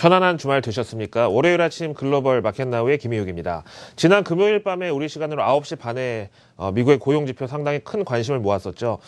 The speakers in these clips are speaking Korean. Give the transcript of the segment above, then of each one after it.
편안한 주말 되셨습니까? 월요일 아침 글로벌 마켓나우의 김희욱입니다. 지난 금요일 밤에 우리 시간으로 9시 반에 미국의 고용지표 상당히 큰 관심을 모았었죠.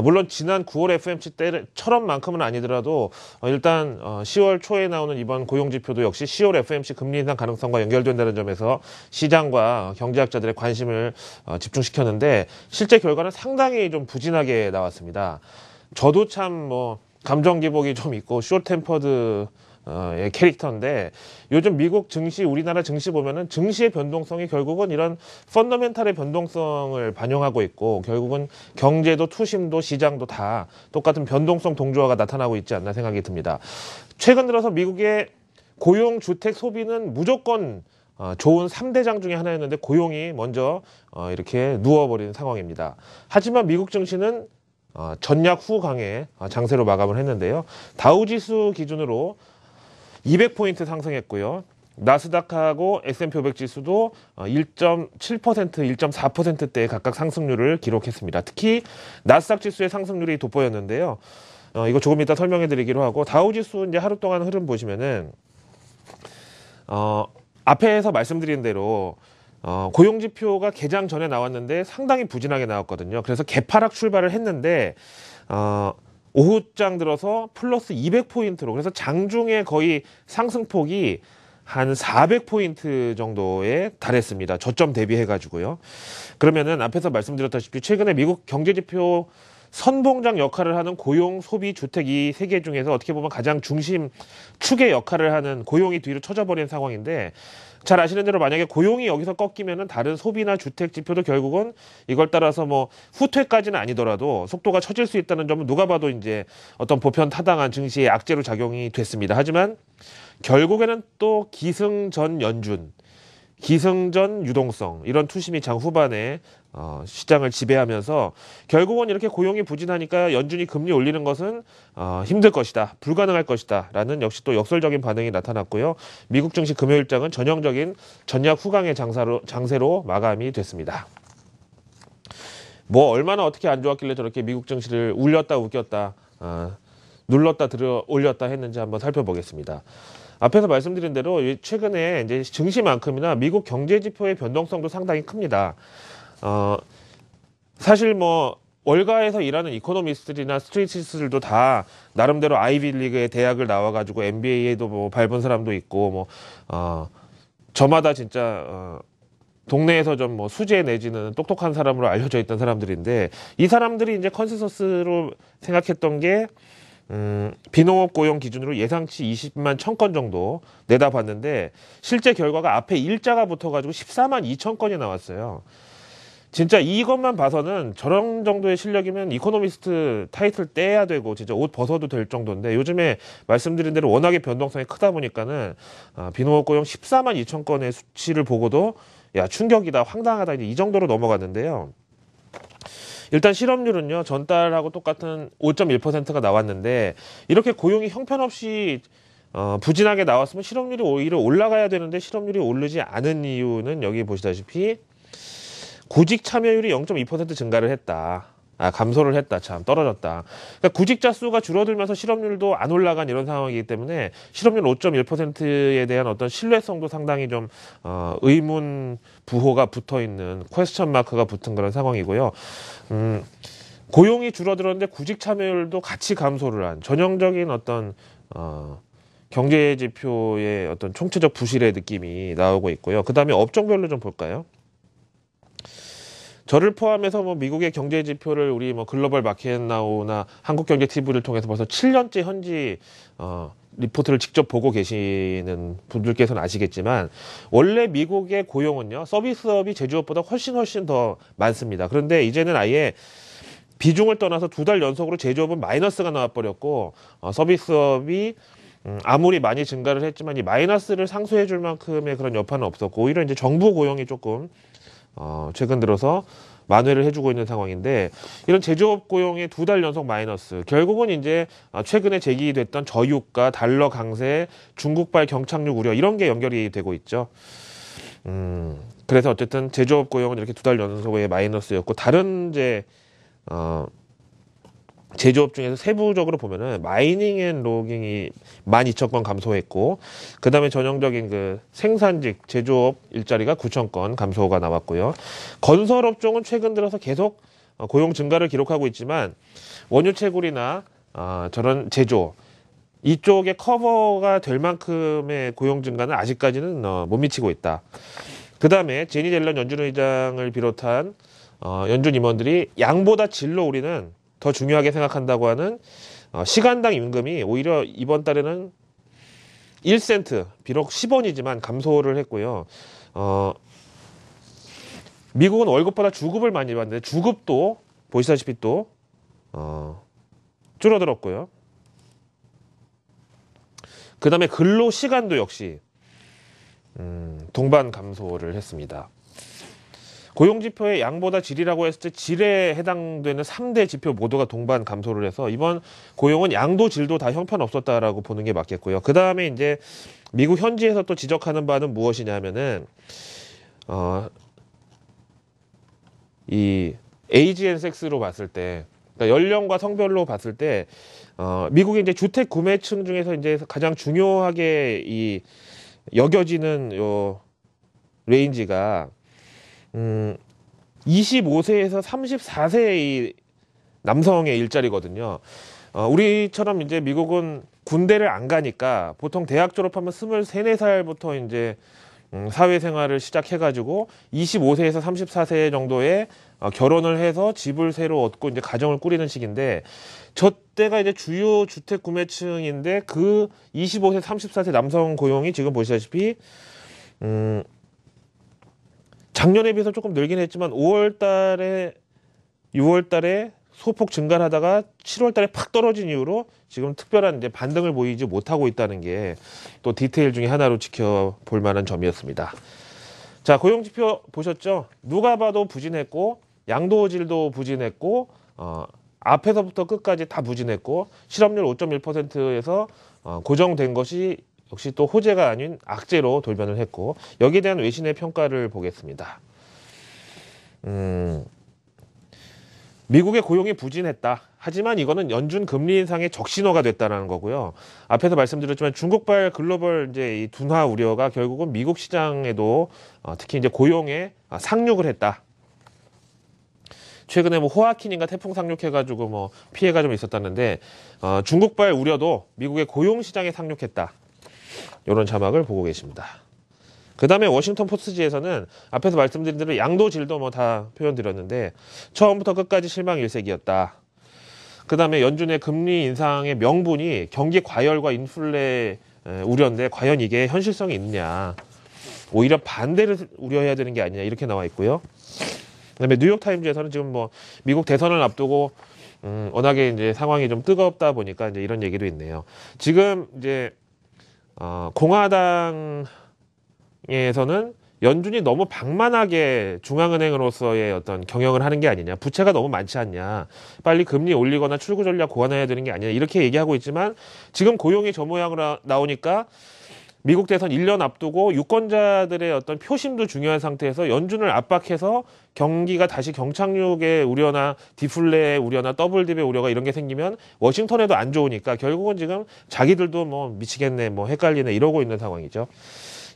물론 지난 9월 FOMC 때처럼만큼은 아니더라도 일단 10월 초에 나오는 이번 고용지표도 역시 10월 FOMC 금리 인상 가능성과 연결된다는 점에서 시장과 경제학자들의 관심을 집중시켰는데 실제 결과는 상당히 좀 부진하게 나왔습니다. 저도 참 감정 기복이 좀 있고 숏템퍼드 의 캐릭터인데 요즘 미국 증시, 우리나라 증시 보면은 증시의 변동성이 결국은 이런 펀더멘탈의 변동성을 반영하고 있고 결국은 경제도 투심도 시장도 다 똑같은 변동성 동조화가 나타나고 있지 않나 생각이 듭니다. 최근 들어서 미국의 고용, 주택, 소비는 무조건 좋은 3대장 중에 하나였는데 고용이 먼저 이렇게 누워버린 상황입니다. 하지만 미국 증시는 전약 후 강의 장세로 마감을 했는데요. 다우지수 기준으로 200포인트 상승했고요. 나스닥하고 S&P 500 지수도 1.7%, 1.4%대의 각각 상승률을 기록했습니다. 특히 나스닥 지수의 상승률이 돋보였는데요. 이거 조금 이따 설명해 드리기로 하고 다우지수 이제 하루 동안 흐름 보시면은 앞에서 말씀드린 대로 고용지표가 개장 전에 나왔는데 상당히 부진하게 나왔거든요. 그래서 개파락 출발을 했는데 오후장 들어서 플러스 200포인트로 그래서 장중에 거의 상승폭이 한 400포인트 정도에 달했습니다. 저점 대비해가지고요. 그러면은 앞에서 말씀드렸다시피 최근에 미국 경제지표 선봉장 역할을 하는 고용, 소비, 주택 이 세 개 중에서 어떻게 보면 가장 중심 축의 역할을 하는 고용이 뒤로 쳐져버린 상황인데 잘 아시는 대로 만약에 고용이 여기서 꺾이면은 다른 소비나 주택 지표도 결국은 이걸 따라서 후퇴까지는 아니더라도 속도가 처질 수 있다는 점은 누가 봐도 이제 어떤 보편 타당한 증시의 악재로 작용이 됐습니다. 하지만 결국에는 또 기승전 연준, 기승전 유동성 이런 투심이 장 후반에 시장을 지배하면서 결국은 이렇게 고용이 부진하니까 연준이 금리 올리는 것은 힘들 것이다, 불가능할 것이다 라는 역시 또 역설적인 반응이 나타났고요. 미국 증시 금요일장은 전형적인 전약 후강의 장세로 마감이 됐습니다. 얼마나 어떻게 안 좋았길래 저렇게 미국 증시를 울렸다 웃겼다 눌렀다 들어 올렸다 했는지 한번 살펴보겠습니다. 앞에서 말씀드린 대로 최근에 이제 증시만큼이나 미국 경제 지표의 변동성도 상당히 큽니다. 사실 월가에서 일하는 이코노미스트들이나 스트레이티스트들도 다 나름대로 아이비리그의 대학을 나와가지고 MBA에도 밟은 사람도 있고 저마다 진짜 동네에서 좀 수재 내지는 똑똑한 사람으로 알려져 있던 사람들인데 이 사람들이 이제 컨센서스로 생각했던 게 비농업 고용 기준으로 예상치 20만 1000건 정도 내다봤는데 실제 결과가 앞에 일자가 붙어가지고 14만 2000건이 나왔어요. 진짜 이것만 봐서는 저런 정도의 실력이면 이코노미스트 타이틀 떼야 되고 진짜 옷 벗어도 될 정도인데 요즘에 말씀드린 대로 워낙에 변동성이 크다 보니까는 비농업 고용 14만 2000건의 수치를 보고도 야 충격이다, 황당하다 이제 이 정도로 넘어갔는데요. 일단 실업률은요 전달하고 똑같은 5.1%가 나왔는데 이렇게 고용이 형편없이 부진하게 나왔으면 실업률이 오히려 올라가야 되는데 실업률이 오르지 않은 이유는 여기 보시다시피 구직 참여율이 0.2% 증가를 했다. 감소를 했다. 참 떨어졌다. 그러니까 구직자 수가 줄어들면서 실업률도 안 올라간 이런 상황이기 때문에 실업률 5.1%에 대한 어떤 신뢰성도 상당히 좀 의문 부호가 붙어있는 퀘스천 마크가 붙은 그런 상황이고요. 고용이 줄어들었는데 구직 참여율도 같이 감소를 한 전형적인 어떤 경제 지표의 어떤 총체적 부실의 느낌이 나오고 있고요. 그 다음에 업종별로 좀 볼까요? 저를 포함해서 미국의 경제 지표를 우리 글로벌 마켓나우나 한국경제TV를 통해서 벌써 7년째 현지 리포트를 직접 보고 계시는 분들께서는 아시겠지만 원래 미국의 고용은요 서비스업이 제조업보다 훨씬 더 많습니다. 그런데 이제는 아예 비중을 떠나서 2달 연속으로 제조업은 마이너스가 나와버렸고 서비스업이 아무리 많이 증가를 했지만 이 마이너스를 상쇄해 줄 만큼의 그런 여파는 없었고 오히려 이제 정부 고용이 조금 최근 들어서 만회를 해주고 있는 상황인데 이런 제조업 고용의 2달 연속 마이너스 결국은 이제 최근에 제기됐던 저유가, 달러 강세, 중국발 경착륙 우려 이런 게 연결이 되고 있죠. 그래서 어쨌든 제조업 고용은 이렇게 2달 연속의 마이너스였고 다른 이제 제조업 중에서 세부적으로 보면은 마이닝 앤 로깅이 12,000건 감소했고, 그 다음에 전형적인 그 생산직 제조업 일자리가 9,000건 감소가 나왔고요. 건설업종은 최근 들어서 계속 고용 증가를 기록하고 있지만 원유채굴이나 저런 제조 이쪽에 커버가 될 만큼의 고용 증가는 아직까지는 못 미치고 있다. 그 다음에 제니 옐런 연준 의장을 비롯한 연준 임원들이 양보다 질로 우리는 더 중요하게 생각한다고 하는 시간당 임금이 오히려 이번 달에는 1센트, 비록 10원이지만 감소를 했고요. 미국은 월급보다 주급을 많이 받는데 주급도 보시다시피 또 줄어들었고요. 그 다음에 근로 시간도 역시 동반 감소를 했습니다. 고용지표의 양보다 질이라고 했을 때 질에 해당되는 3대 지표 모두가 동반 감소를 해서 이번 고용은 양도 질도 다 형편없었다라고 보는 게 맞겠고요. 그 다음에 이제 미국 현지에서 또 지적하는 바는 무엇이냐면은 이 에이지 앤 섹스로 봤을 때, 그러니까 연령과 성별로 봤을 때 미국의 이제 주택 구매층 중에서 이제 가장 중요하게 이 여겨지는 요 레인지가 25세에서 34세의 남성의 일자리거든요. 우리처럼 이제 미국은 군대를 안 가니까 보통 대학 졸업하면 23, 4살부터 이제 사회생활을 시작해가지고 25세에서 34세 정도에 결혼을 해서 집을 새로 얻고 이제 가정을 꾸리는 시기인데, 저 때가 이제 주요 주택 구매층인데 그 25세, 34세 남성 고용이 지금 보시다시피 작년에 비해서 조금 늘긴 했지만 5월 달에 6월 달에 소폭 증가를 하다가 7월 달에 팍 떨어진 이후로 지금 특별한 이제 반등을 보이지 못하고 있다는 게 또 디테일 중에 하나로 지켜볼 만한 점이었습니다. 자, 고용지표 보셨죠? 누가 봐도 부진했고 양도질도 부진했고 앞에서부터 끝까지 다 부진했고 실업률 5.1%에서 고정된 것이 역시 또 호재가 아닌 악재로 돌변을 했고, 여기에 대한 외신의 평가를 보겠습니다. 미국의 고용이 부진했다. 하지만 이거는 연준 금리 인상의 적신호가 됐다는 거고요. 앞에서 말씀드렸지만 중국발 글로벌 이제 이 둔화 우려가 결국은 미국 시장에도 특히 이제 고용에 상륙을 했다. 최근에 뭐 호아킨인가 태풍 상륙해가지고 뭐 피해가 좀 있었다는데 중국발 우려도 미국의 고용 시장에 상륙했다. 이런 자막을 보고 계십니다. 그 다음에 워싱턴 포스트지에서는 앞에서 말씀드린 대로 양도 질도 뭐 다 표현드렸는데 처음부터 끝까지 실망일색이었다. 그 다음에 연준의 금리 인상의 명분이 경기 과열과 인플레 우려인데 과연 이게 현실성이 있느냐, 오히려 반대를 우려해야 되는 게 아니냐, 이렇게 나와 있고요. 그 다음에 뉴욕타임즈에서는 지금 뭐 미국 대선을 앞두고 워낙에 이제 상황이 좀 뜨겁다 보니까 이제 이런 얘기도 있네요. 지금 이제 공화당에서는 연준이 너무 방만하게 중앙은행으로서의 어떤 경영을 하는 게 아니냐, 부채가 너무 많지 않냐, 빨리 금리 올리거나 출구 전략 고안해야 되는 게 아니냐, 이렇게 얘기하고 있지만 지금 고용이 저 모양으로 나오니까 미국 대선 1년 앞두고 유권자들의 어떤 표심도 중요한 상태에서 연준을 압박해서 경기가 다시 경착륙의 우려나 디플레의 우려나 더블딥의 우려가 이런 게 생기면 워싱턴에도 안 좋으니까 결국은 지금 자기들도 뭐 미치겠네, 뭐 헷갈리네 이러고 있는 상황이죠.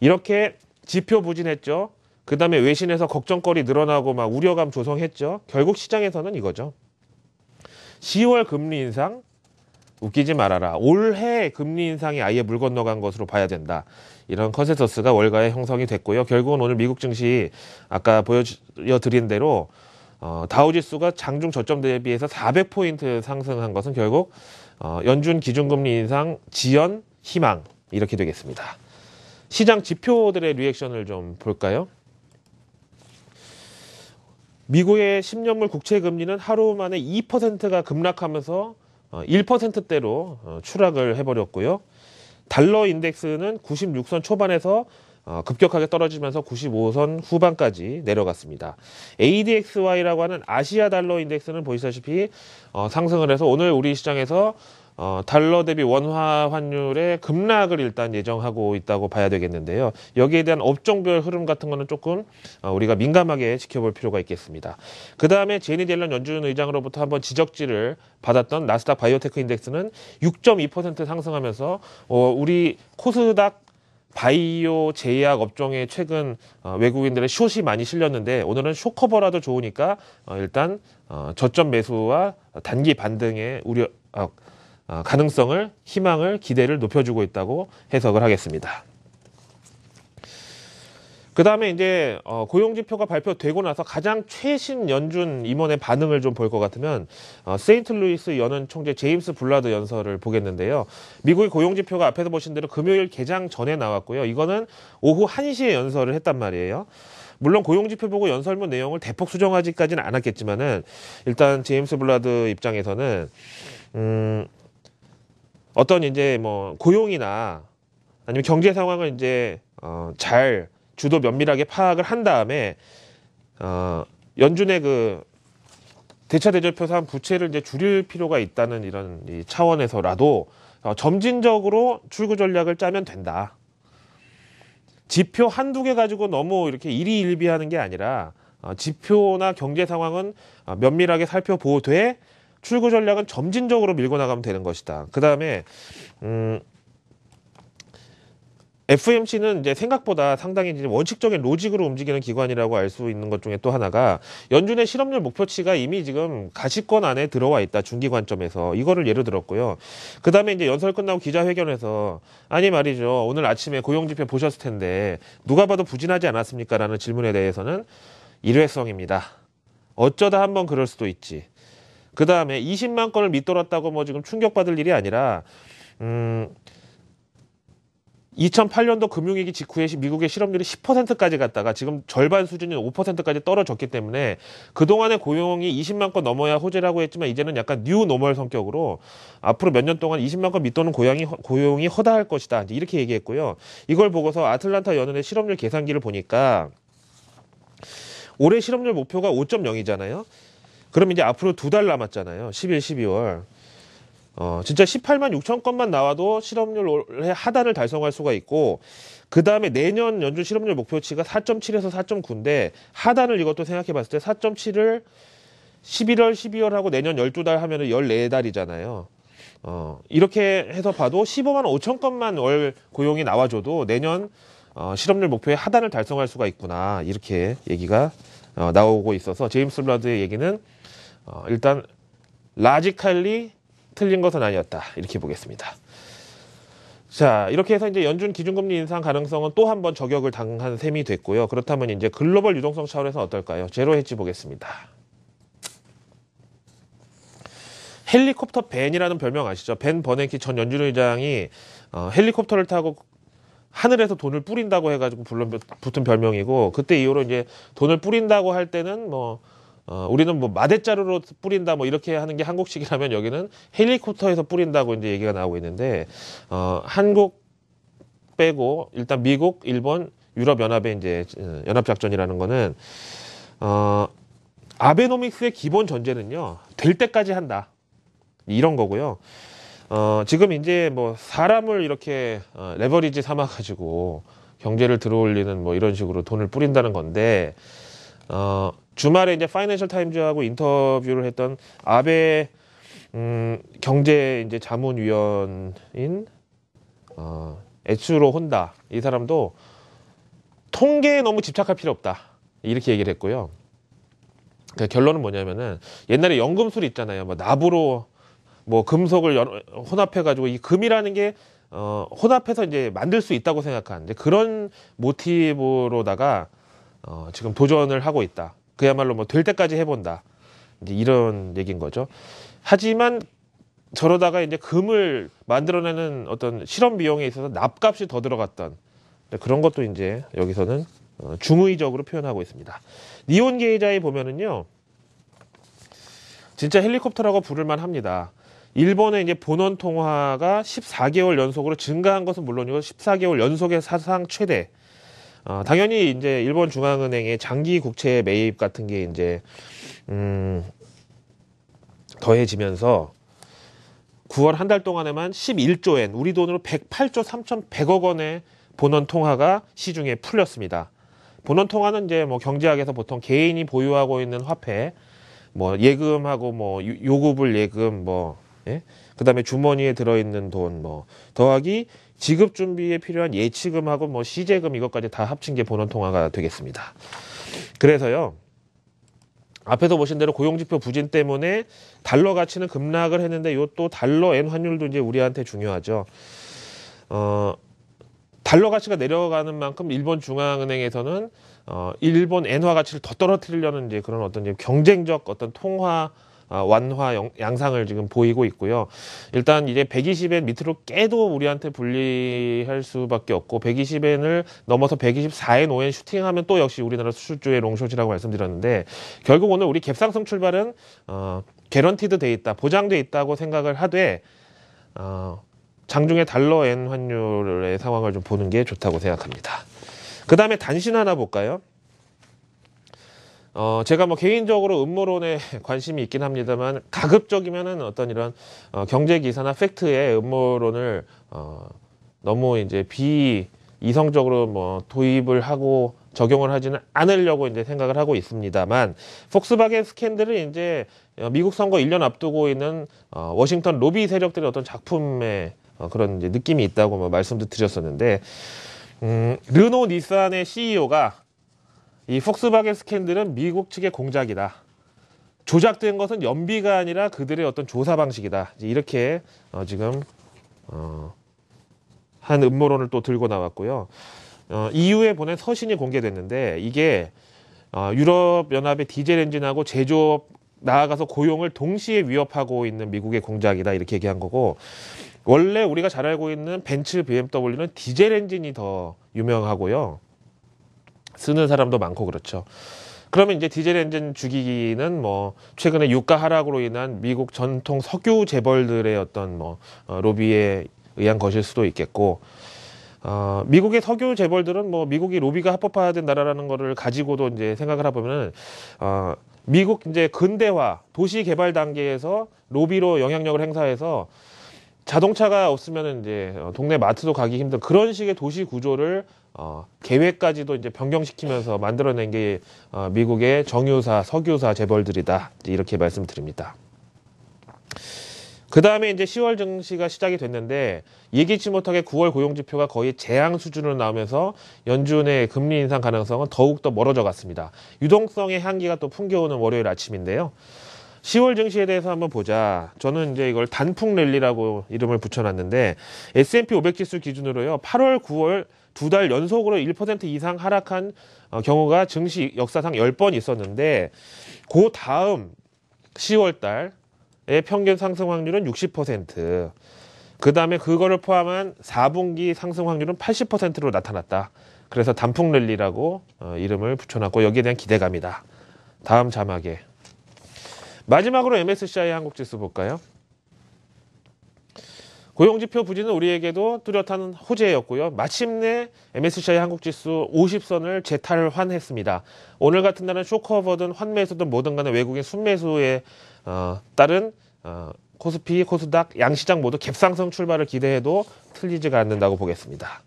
이렇게 지표 부진했죠. 그 다음에 외신에서 걱정거리 늘어나고 막 우려감 조성했죠. 결국 시장에서는 이거죠. 10월 금리 인상 웃기지 말아라. 올해 금리 인상이 아예 물 건너간 것으로 봐야 된다. 이런 컨센서스가 월가에 형성이 됐고요. 결국은 오늘 미국 증시 아까 보여드린 대로 다우지수가 장중 저점 대비해서 400포인트 상승한 것은 결국 연준 기준금리 인상 지연 희망 이렇게 되겠습니다. 시장 지표들의 리액션을 좀 볼까요? 미국의 10년물 국채금리는 하루 만에 2%가 급락하면서 1%대로 추락을 해버렸고요. 달러 인덱스는 96선 초반에서 급격하게 떨어지면서 95선 후반까지 내려갔습니다. ADXY라고 하는 아시아 달러 인덱스는 보시다시피 상승을 해서 오늘 우리 시장에서 달러 대비 원화 환율의 급락을 일단 예정하고 있다고 봐야 되겠는데요. 여기에 대한 업종별 흐름 같은 거는 조금 우리가 민감하게 지켜볼 필요가 있겠습니다. 그 다음에 제니 옐런 연준 의장으로부터 한번 지적지를 받았던 나스닥 바이오테크 인덱스는 6.2% 상승하면서 우리 코스닥 바이오 제약 업종에 최근 외국인들의 숏이 많이 실렸는데 오늘은 숏 커버라도 좋으니까 일단 저점 매수와 단기 반등의 가능성을, 희망을, 기대를 높여주고 있다고 해석을 하겠습니다. 그 다음에 이제 고용지표가 발표되고 나서 가장 최신 연준 임원의 반응을 좀 볼 것 같으면 세인트루이스 연은 총재 제임스 블라드 연설을 보겠는데요. 미국의 고용지표가 앞에서 보신 대로 금요일 개장 전에 나왔고요. 이거는 오후 1시에 연설을 했단 말이에요. 물론 고용지표 보고 연설문 내용을 대폭 수정하지까지는 않았겠지만은 일단 제임스 블라드 입장에서는 어떤 이제 뭐 고용이나 아니면 경제 상황을 이제 잘 주도 면밀하게 파악을 한 다음에 연준의 그 대차 대조표상 부채를 이제 줄일 필요가 있다는 이런 이 차원에서라도 점진적으로 출구 전략을 짜면 된다. 지표 한두 개 가지고 너무 이렇게 일희일비하는 게 아니라 지표나 경제 상황은 면밀하게 살펴보되 출구 전략은 점진적으로 밀고 나가면 되는 것이다. 그 다음에 FOMC는 이제 생각보다 상당히 이제 원칙적인 로직으로 움직이는 기관이라고 알 수 있는 것 중에 또 하나가 연준의 실업률 목표치가 이미 지금 가시권 안에 들어와 있다. 중기 관점에서. 이거를 예로 들었고요. 그 다음에 이제 연설 끝나고 기자회견에서 아니 말이죠. 오늘 아침에 고용지표 보셨을 텐데 누가 봐도 부진하지 않았습니까? 라는 질문에 대해서는 일회성입니다. 어쩌다 한번 그럴 수도 있지. 그 다음에 20만 건을 밑돌았다고 뭐 지금 충격받을 일이 아니라 2008년도 금융위기 직후에 미국의 실업률이 10%까지 갔다가 지금 절반 수준인 5%까지 떨어졌기 때문에 그동안의 고용이 20만 건 넘어야 호재라고 했지만 이제는 약간 뉴 노멀 성격으로 앞으로 몇 년 동안 20만 건 밑도는 고용이 허다할 것이다. 이렇게 얘기했고요. 이걸 보고서 아틀란타 연은의 실업률 계산기를 보니까 올해 실업률 목표가 5.0이잖아요. 그럼 이제 앞으로 2달 남았잖아요. 11, 12월. 진짜 18만 6천 건만 나와도 실업률 올해 하단을 달성할 수가 있고, 그 다음에 내년 연준 실업률 목표치가 4.7에서 4.9인데, 하단을 이것도 생각해 봤을 때 4.7을 11월, 12월 하고 내년 12달 하면 14달이잖아요. 이렇게 해서 봐도 15만 5천 건만 월 고용이 나와줘도 내년 실업률 목표의 하단을 달성할 수가 있구나. 이렇게 얘기가 나오고 있어서 제임스 블라드의 얘기는 일단 라지칼리 틀린 것은 아니었다. 이렇게 보겠습니다. 자, 이렇게 해서 이제 연준 기준금리 인상 가능성은 또 한 번 저격을 당한 셈이 됐고요. 그렇다면 이제 글로벌 유동성 차원에서 어떨까요? 제로 헤지 보겠습니다. 헬리콥터 벤이라는 별명 아시죠? 벤 버냉키 전 연준 의장이 헬리콥터를 타고 하늘에서 돈을 뿌린다고 해가지고 붙은 별명이고, 그때 이후로 이제 돈을 뿌린다고 할 때는 우리는 뭐 마대자루로 뿌린다 뭐 이렇게 하는 게 한국식이라면 여기는 헬리콥터에서 뿌린다고 이제 얘기가 나오고 있는데, 한국 빼고 일단 미국, 일본, 유럽 연합의 이제 연합 작전이라는 거는 아베노믹스의 기본 전제는요, 될 때까지 한다. 이런 거고요. 지금 이제 뭐 사람을 이렇게 레버리지 삼아가지고 경제를 들어올리는 뭐 이런 식으로 돈을 뿌린다는 건데, 주말에 이제 파이낸셜 타임즈하고 인터뷰를 했던 아베 경제 이제 자문위원인 에츠로 혼다, 이 사람도 통계에 너무 집착할 필요 없다. 이렇게 얘기를 했고요. 그러니까 결론은 뭐냐면은 옛날에 연금술 있잖아요. 뭐 납으로 뭐 금속을 혼합해가지고 이 금이라는 게 혼합해서 이제 만들 수 있다고 생각하는데, 그런 모티브로다가 지금 도전을 하고 있다. 그야말로 뭐 될 때까지 해본다. 이제 이런 얘기인 거죠. 하지만 저러다가 이제 금을 만들어내는 어떤 실험 비용에 있어서 납값이 더 들어갔던 그런 것도 이제 여기서는 중의적으로 표현하고 있습니다. 니온 게이자에 보면은요, 진짜 헬리콥터라고 부를만 합니다. 일본의 이제 본원 통화가 14개월 연속으로 증가한 것은 물론이고 14개월 연속의 사상 최대. 당연히 이제 일본 중앙은행의 장기 국채 매입 같은 게 이제 더해지면서 9월 한 달 동안에만 11조엔, 우리 돈으로 108조 3,100억 원의 본원 통화가 시중에 풀렸습니다. 본원 통화는 이제 뭐 경제학에서 보통 개인이 보유하고 있는 화폐, 뭐 예금하고 뭐 요구불 예금 뭐, 예? 그다음에 주머니에 들어있는 돈 뭐 더하기 지급 준비에 필요한 예치금하고 뭐 시제금 이것까지 다 합친 게 본원 통화가 되겠습니다. 그래서요, 앞에서 보신 대로 고용지표 부진 때문에 달러 가치는 급락을 했는데 요 또 달러 엔 환율도 이제 우리한테 중요하죠. 달러 가치가 내려가는 만큼 일본 중앙은행에서는 일본 엔화 가치를 더 떨어뜨리려는 이제 그런 어떤 이제 경쟁적 어떤 통화 완화 양상을 지금 보이고 있고요. 일단 이제 120엔 밑으로 깨도 우리한테 불리할 수밖에 없고 120엔을 넘어서 124엔 5엔 슈팅하면 또 역시 우리나라 수출주의 롱숏이라고 말씀드렸는데, 결국 오늘 우리 갭상승 출발은 개런티드 돼 있다, 보장돼 있다고 생각을 하되 장중에 달러 엔 환율의 상황을 좀 보는 게 좋다고 생각합니다. 그 다음에 단신 하나 볼까요? 제가 뭐 개인적으로 음모론에 관심이 있긴 합니다만, 가급적이면은 어떤 이런 경제 기사나 팩트에 음모론을 너무 이제 비이성적으로 뭐 도입을 하고 적용을 하지는 않으려고 이제 생각을 하고 있습니다만, 폭스바겐 스캔들은 이제 미국 선거 1년 앞두고 있는 워싱턴 로비 세력들의 어떤 작품의 그런 이제 느낌이 있다고 뭐 말씀도 드렸었는데, 르노 닛산의 CEO가 이 폭스바겐 스캔들은 미국 측의 공작이다, 조작된 것은 연비가 아니라 그들의 어떤 조사 방식이다, 이렇게 지금 한 음모론을 또 들고 나왔고요. EU에 보낸 서신이 공개됐는데, 이게 유럽연합의 디젤 엔진하고 제조업, 나아가서 고용을 동시에 위협하고 있는 미국의 공작이다, 이렇게 얘기한 거고, 원래 우리가 잘 알고 있는 벤츠, BMW는 디젤 엔진이 더 유명하고요, 쓰는 사람도 많고 그렇죠. 그러면 이제 디젤 엔진 주기기는 뭐 최근에 유가 하락으로 인한 미국 전통 석유 재벌들의 어떤 뭐 로비에 의한 것일 수도 있겠고, 미국의 석유 재벌들은 뭐 미국이 로비가 합법화된 나라라는 거를 가지고도 이제 생각을 해보면은 미국 이제 근대화 도시 개발 단계에서 로비로 영향력을 행사해서 자동차가 없으면 이제 동네 마트도 가기 힘든 그런 식의 도시 구조를 계획까지도 이제 변경시키면서 만들어낸 게 미국의 정유사, 석유사 재벌들이다, 이렇게 말씀드립니다. 그 다음에 이제 10월 증시가 시작이 됐는데, 예기치 못하게 9월 고용지표가 거의 재앙 수준으로 나오면서 연준의 금리 인상 가능성은 더욱더 멀어져 갔습니다. 유동성의 향기가 또 풍겨오는 월요일 아침인데요. 10월 증시에 대해서 한번 보자. 저는 이제 이걸 단풍 랠리라고 이름을 붙여놨는데, S&P 500 지수 기준으로요, 8월, 9월 두 달 연속으로 1% 이상 하락한 경우가 증시 역사상 10번 있었는데, 그 다음 10월 달의 평균 상승 확률은 60%, 그 다음에 그거를 포함한 4분기 상승 확률은 80%로 나타났다. 그래서 단풍 랠리라고 이름을 붙여놨고, 여기에 대한 기대감이다. 다음 자막에 마지막으로 MSCI 한국지수 볼까요? 고용지표 부진은 우리에게도 뚜렷한 호재였고요. 마침내 MSCI 한국지수 50선을 재탈환했습니다. 오늘 같은 날은 쇼크어버든 환매수든 뭐든 간에 외국인 순매수에 따른 코스피, 코스닥, 양시장 모두 갭상승 출발을 기대해도 틀리지가 않는다고 보겠습니다.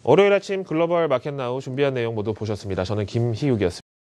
월요일 아침 글로벌 마켓나우 준비한 내용 모두 보셨습니다. 저는 김희욱이었습니다.